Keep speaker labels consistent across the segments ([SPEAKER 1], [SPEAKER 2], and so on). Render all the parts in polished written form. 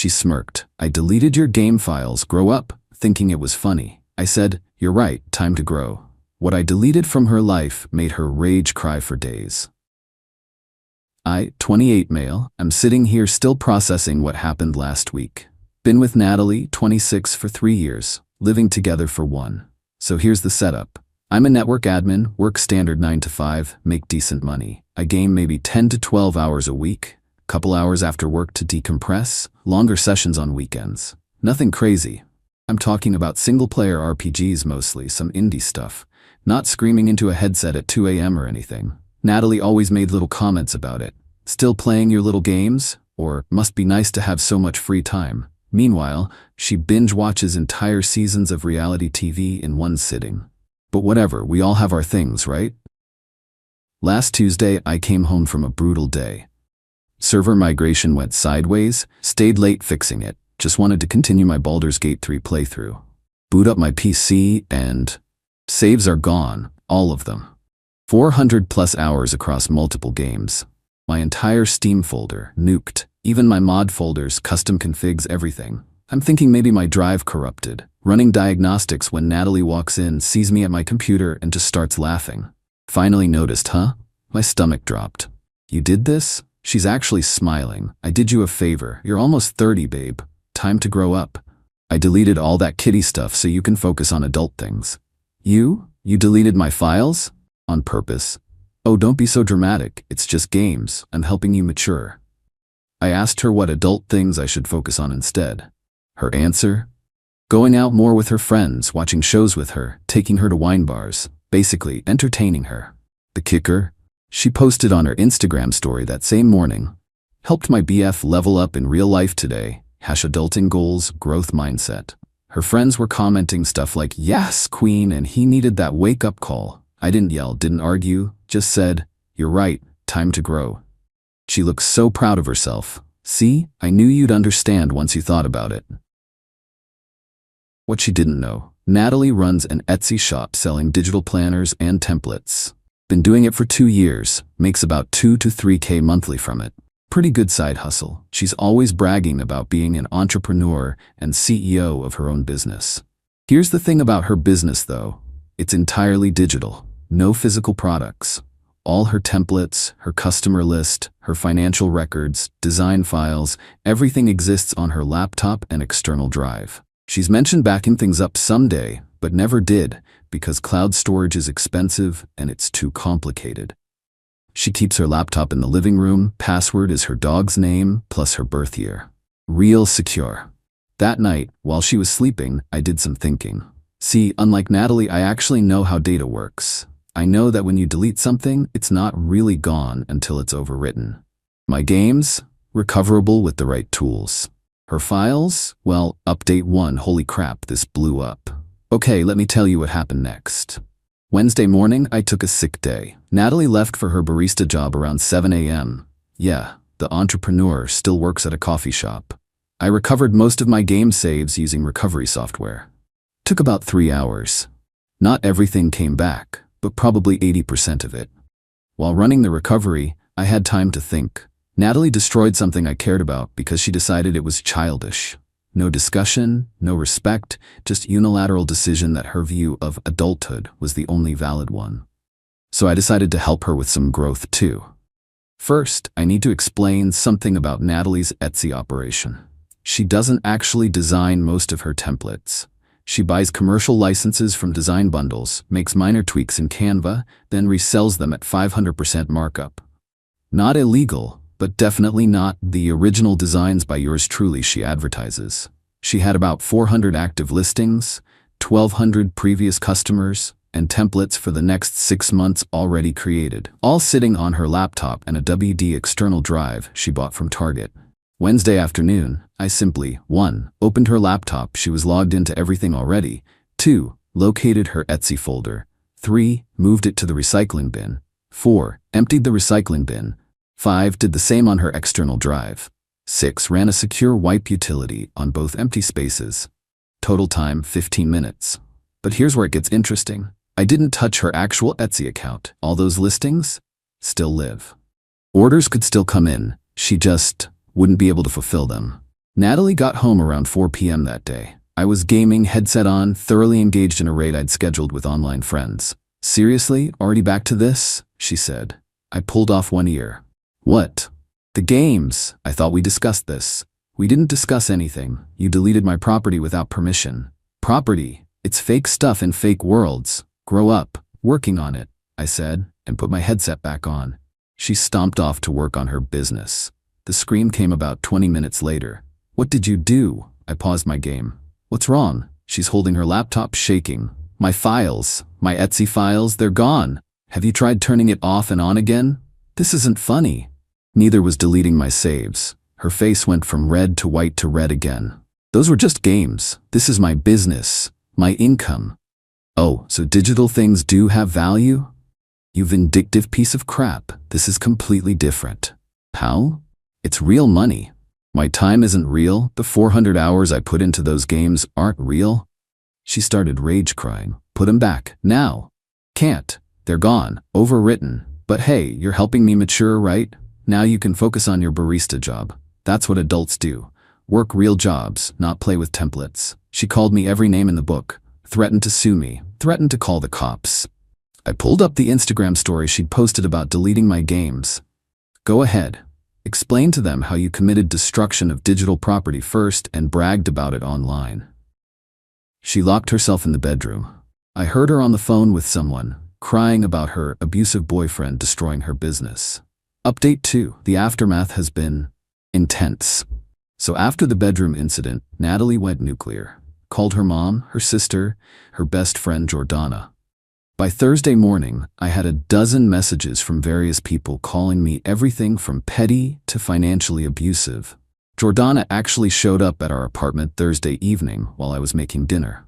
[SPEAKER 1] She smirked. "I deleted your game files, grow up," thinking it was funny. I said, "You're right, time to grow." What I deleted from her life made her rage cry for days. I, 28 male, am sitting here still processing what happened last week. Been with Natalie, 26, for 3 years, living together for 1. So here's the setup. I'm a network admin, work standard 9 to 5, make decent money. I game maybe 10 to 12 hours a week, couple hours after work to decompress, longer sessions on weekends. Nothing crazy. I'm talking about single-player RPGs mostly, some indie stuff. Not screaming into a headset at 2 a.m. or anything. Natalie always made little comments about it. "Still playing your little games?" Or, "Must be nice to have so much free time." Meanwhile, she binge-watches entire seasons of reality TV in one sitting. But whatever, we all have our things, right? Last Tuesday, I came home from a brutal day. Server migration went sideways, stayed late fixing it. Just wanted to continue my Baldur's Gate 3 playthrough. Boot up my PC and saves are gone, all of them. 400 plus hours across multiple games. My entire Steam folder, nuked. Even my mod folders, custom configs, everything. I'm thinking maybe my drive corrupted. Running diagnostics when Natalie walks in, sees me at my computer, and just starts laughing. Finally noticed, huh? My stomach dropped. "You did this?" She's actually smiling. "I did you a favor. You're almost 30, babe. Time to grow up. I deleted all that kiddie stuff so you can focus on adult things." You deleted my files? On purpose? "Oh, don't be so dramatic. It's just games. I'm helping you mature." I asked her what adult things I should focus on instead. Her answer? Going out more with her friends, watching shows with her, taking her to wine bars, basically entertaining her. The kicker? She posted on her Instagram story that same morning. "Helped my BF level up in real life today. #adulting goals, growth mindset." Her friends were commenting stuff like, "Yes, queen," and he needed that wake-up call. I didn't yell, didn't argue, just said, "You're right, time to grow." She looks so proud of herself. "See, I knew you'd understand once you thought about it." What she didn't know, Natalie runs an Etsy shop selling digital planners and templates. Been doing it for 2 years, makes about 2 to 3K monthly from it. Pretty good side hustle. She's always bragging about being an entrepreneur and CEO of her own business. Here's the thing about her business though, it's entirely digital, no physical products. All her templates, her customer list, her financial records, design files, everything exists on her laptop and external drive. She's mentioned backing things up someday, but never did because cloud storage is expensive and it's too complicated. She keeps her laptop in the living room, password is her dog's name plus her birth year. Real secure. That night, while she was sleeping, I did some thinking. See, unlike Natalie, I actually know how data works. I know that when you delete something, it's not really gone until it's overwritten. My games? Recoverable with the right tools. Her files? Well, update 1, holy crap, this blew up. Okay, let me tell you what happened next. Wednesday morning, I took a sick day. Natalie left for her barista job around 7 a.m. Yeah, the entrepreneur still works at a coffee shop. I recovered most of my game saves using recovery software. Took about 3 hours. Not everything came back, but probably 80% of it. While running the recovery, I had time to think. Natalie destroyed something I cared about because she decided it was childish. No discussion, no respect, just unilateral decision that her view of adulthood was the only valid one. So I decided to help her with some growth too. First, I need to explain something about Natalie's Etsy operation. She doesn't actually design most of her templates. She buys commercial licenses from design bundles, makes minor tweaks in Canva, then resells them at 500% markup. Not illegal, but definitely not the original designs by yours truly she advertises. She had about 400 active listings, 1,200 previous customers, and templates for the next 6 months already created, all sitting on her laptop and a WD external drive she bought from Target. Wednesday afternoon, I simply, 1. Opened her laptop, she was logged into everything already, 2. Located her Etsy folder, 3. Moved it to the recycling bin, 4. Emptied the recycling bin, 5. Did the same on her external drive. 6. Ran a secure wipe utility on both empty spaces. Total time 15 minutes. But here's where it gets interesting. I didn't touch her actual Etsy account. All those listings still live. Orders could still come in. She just wouldn't be able to fulfill them. Natalie got home around 4 p.m. that day. I was gaming, headset on, thoroughly engaged in a raid I'd scheduled with online friends. "Seriously? Already back to this?" she said. I pulled off one ear. "What?" "The games. I thought we discussed this." "We didn't discuss anything. You deleted my property without permission." "Property? It's fake stuff in fake worlds. Grow up. Working on it," I said, and put my headset back on. She stomped off to work on her business. The scream came about 20 minutes later. "What did you do?" I paused my game. "What's wrong?" She's holding her laptop, shaking. "My files. My Etsy files, they're gone. Have you tried turning it off and on again? This isn't funny." Neither was deleting my saves. Her face went from red to white to red again. "Those were just games. This is my business. My income." "Oh, so digital things do have value?" "You vindictive piece of crap. This is completely different." "How?" "It's real money. My time isn't real. The 400 hours I put into those games aren't real." She started rage crying. "Put 'em back, now." "Can't. They're gone. Overwritten. But hey, you're helping me mature, right? Now you can focus on your barista job. That's what adults do. Work real jobs, not play with templates." She called me every name in the book, threatened to sue me, threatened to call the cops. I pulled up the Instagram story she'd posted about deleting my games. "Go ahead. Explain to them how you committed destruction of digital property first and bragged about it online." She locked herself in the bedroom. I heard her on the phone with someone, crying about her abusive boyfriend destroying her business. Update 2. The aftermath has been intense. So after the bedroom incident, Natalie went nuclear. Called her mom, her sister, her best friend Jordana. By Thursday morning, I had a dozen messages from various people calling me everything from petty to financially abusive. Jordana actually showed up at our apartment Thursday evening while I was making dinner.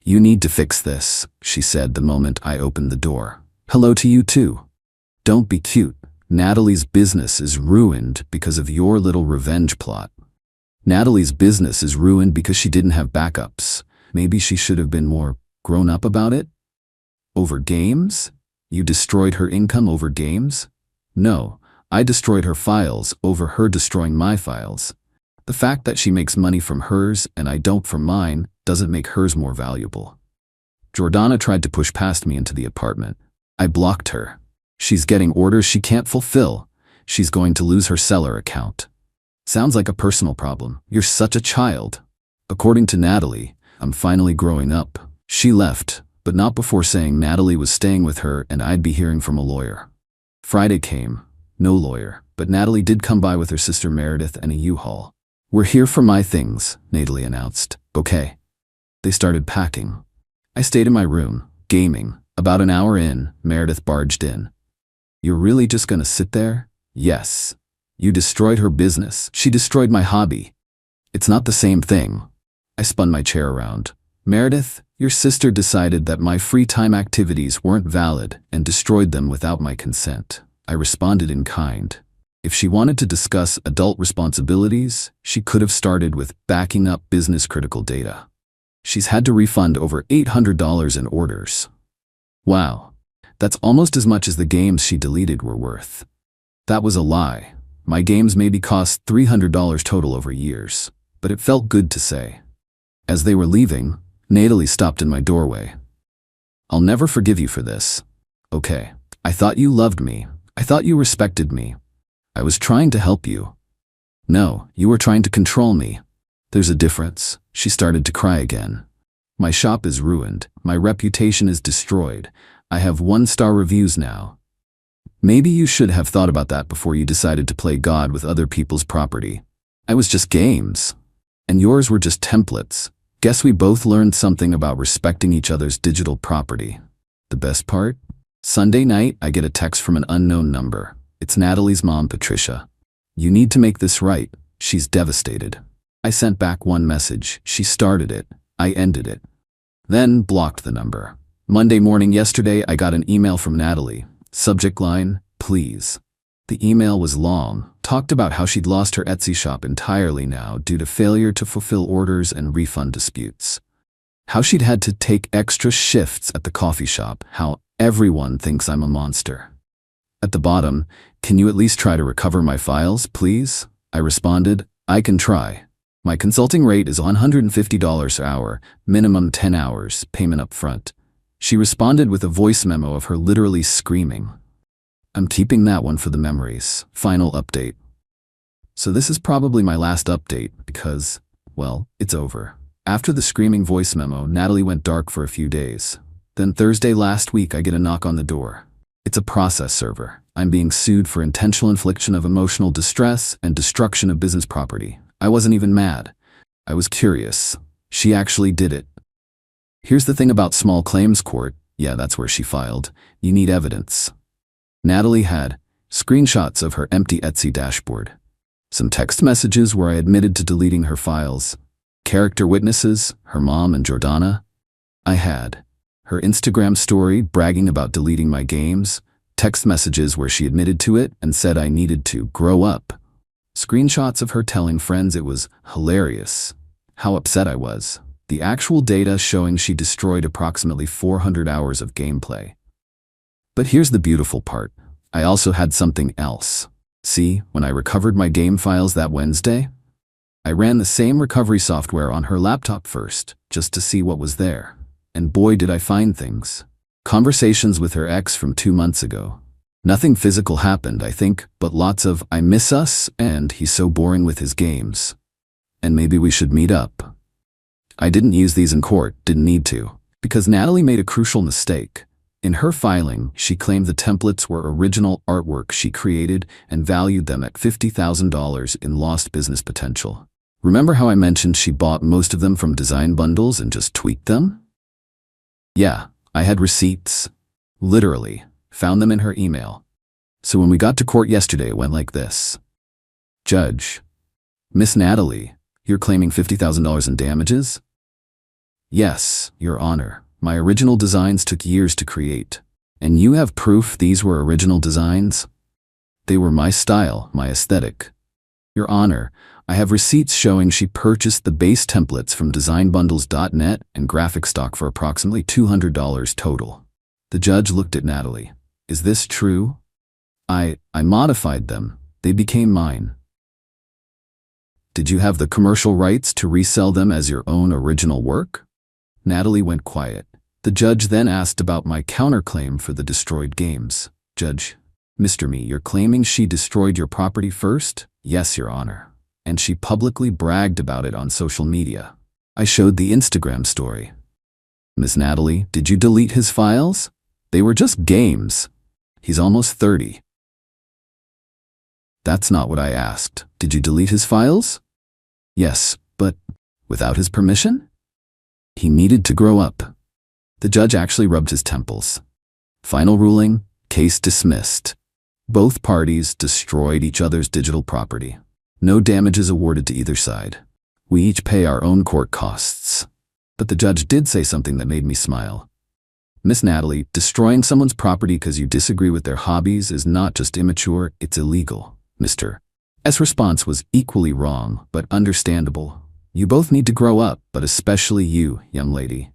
[SPEAKER 1] "You need to fix this," she said the moment I opened the door. "Hello to you too. Don't be cute. Natalie's business is ruined because of your little revenge plot." Natalie's business is ruined because she didn't have backups. Maybe she should have been more grown up about it? Over games? You destroyed her income over games? No, I destroyed her files over her destroying my files. The fact that she makes money from hers and I don't from mine doesn't make hers more valuable. Jordana tried to push past me into the apartment. I blocked her. She's getting orders she can't fulfill. She's going to lose her seller account. Sounds like a personal problem. You're such a child. According to Natalie, I'm finally growing up. She left, but not before saying Natalie was staying with her and I'd be hearing from a lawyer. Friday came. No lawyer, but Natalie did come by with her sister Meredith and a U-Haul. "We're here for my things," Natalie announced. "Okay." They started packing. I stayed in my room, gaming. About an hour in, Meredith barged in. "You're really just gonna sit there?" "Yes." "You destroyed her business. She destroyed my hobby." "It's not the same thing." I spun my chair around. "Meredith, your sister decided that my free time activities weren't valid and destroyed them without my consent." I responded in kind. If she wanted to discuss adult responsibilities, she could have started with backing up business-critical data. She's had to refund over $800 in orders. Wow, that's almost as much as the games she deleted were worth. That was a lie. My games maybe cost $300 total over years, but it felt good to say. As they were leaving, Natalie stopped in my doorway. "I'll never forgive you for this." "Okay. I thought you loved me. I thought you respected me. I was trying to help you." "No, you were trying to control me." "There's a difference." She started to cry again. "My shop is ruined. My reputation is destroyed. I have 1-star reviews now. Maybe you should have thought about that before you decided to play God with other people's property. I was just games. And yours were just templates. Guess we both learned something about respecting each other's digital property." The best part? Sunday night, I get a text from an unknown number. It's Natalie's mom, Patricia. "You need to make this right. She's devastated." I sent back one message. She started it. I ended it. Then blocked the number. Monday morning yesterday, I got an email from Natalie. Subject line, "Please." The email was long, talked about how she'd lost her Etsy shop entirely now due to failure to fulfill orders and refund disputes. How she'd had to take extra shifts at the coffee shop, how everyone thinks I'm a monster. At the bottom, "Can you at least try to recover my files, please?" I responded, "I can try. My consulting rate is $150 an hour, minimum 10 hours, payment up front. She responded with a voice memo of her literally screaming. I'm keeping that one for the memories. Final update. So this is probably my last update because, well, it's over. After the screaming voice memo, Natalie went dark for a few days. Then Thursday last week, I get a knock on the door. It's a process server. I'm being sued for intentional infliction of emotional distress and destruction of business property. I wasn't even mad. I was curious. She actually did it. Here's the thing about small claims court. Yeah, that's where she filed. You need evidence. Natalie had screenshots of her empty Etsy dashboard, some text messages where I admitted to deleting her files, character witnesses, her mom and Jordana. I had her Instagram story bragging about deleting my games, text messages where she admitted to it and said I needed to grow up, screenshots of her telling friends it was hilarious, how upset I was, the actual data showing she destroyed approximately 400 hours of gameplay. But here's the beautiful part. I also had something else. See, when I recovered my game files that Wednesday, I ran the same recovery software on her laptop first, just to see what was there. And boy, did I find things. Conversations with her ex from 2 months ago. Nothing physical happened, I think, but lots of "I miss us" and "he's so boring with his games. And maybe we should meet up." I didn't use these in court, didn't need to, because Natalie made a crucial mistake. In her filing, she claimed the templates were original artwork she created and valued them at $50,000 in lost business potential. Remember how I mentioned she bought most of them from design bundles and just tweaked them? Yeah, I had receipts. Literally, found them in her email. So when we got to court yesterday, it went like this. Judge, Miss Natalie, you're claiming $50,000 in damages? Yes, Your Honor. My original designs took years to create. And you have proof these were original designs? They were my style, my aesthetic. Your Honor, I have receipts showing she purchased the base templates from designbundles.net and graphic stock for approximately $200 total. The judge looked at Natalie. Is this true? I modified them. They became mine. Did you have the commercial rights to resell them as your own original work? Natalie went quiet. The judge then asked about my counterclaim for the destroyed games. Judge, Mr. Me, you're claiming she destroyed your property first? Yes, Your Honor. And she publicly bragged about it on social media. I showed the Instagram story. Miss Natalie, did you delete his files? They were just games. He's almost 30. That's not what I asked. Did you delete his files? Yes, but without his permission? He needed to grow up. The judge actually rubbed his temples. Final ruling, case dismissed. Both parties destroyed each other's digital property. No damages awarded to either side. We each pay our own court costs. But the judge did say something that made me smile. Miss Natalie, destroying someone's property because you disagree with their hobbies is not just immature, it's illegal. Mr. S' response was equally wrong, but understandable. You both need to grow up, but especially you, young lady.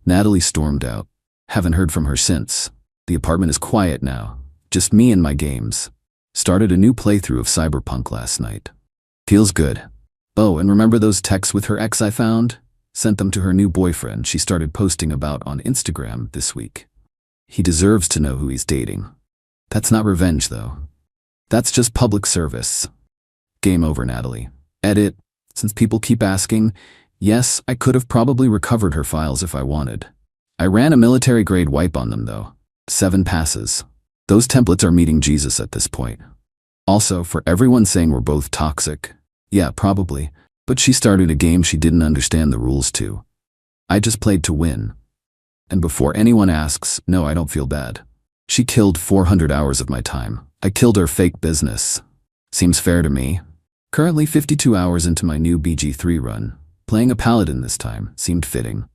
[SPEAKER 1] Natalie stormed out. Haven't heard from her since. The apartment is quiet now. Just me and my games. Started a new playthrough of Cyberpunk last night. Feels good. Oh, and remember those texts with her ex I found? Sent them to her new boyfriend she started posting about on Instagram this week. He deserves to know who he's dating. That's not revenge, though. That's just public service. Game over, Natalie. Edit. Since people keep asking, yes, I could have probably recovered her files if I wanted. I ran a military-grade wipe on them, though. 7 passes. Those templates are meeting Jesus at this point. Also, for everyone saying we're both toxic, yeah, probably, but she started a game she didn't understand the rules to. I just played to win. And before anyone asks, no, I don't feel bad. She killed 400 hours of my time. I killed her fake business. Seems fair to me. Currently 52 hours into my new BG3 run. Playing a paladin this time seemed fitting.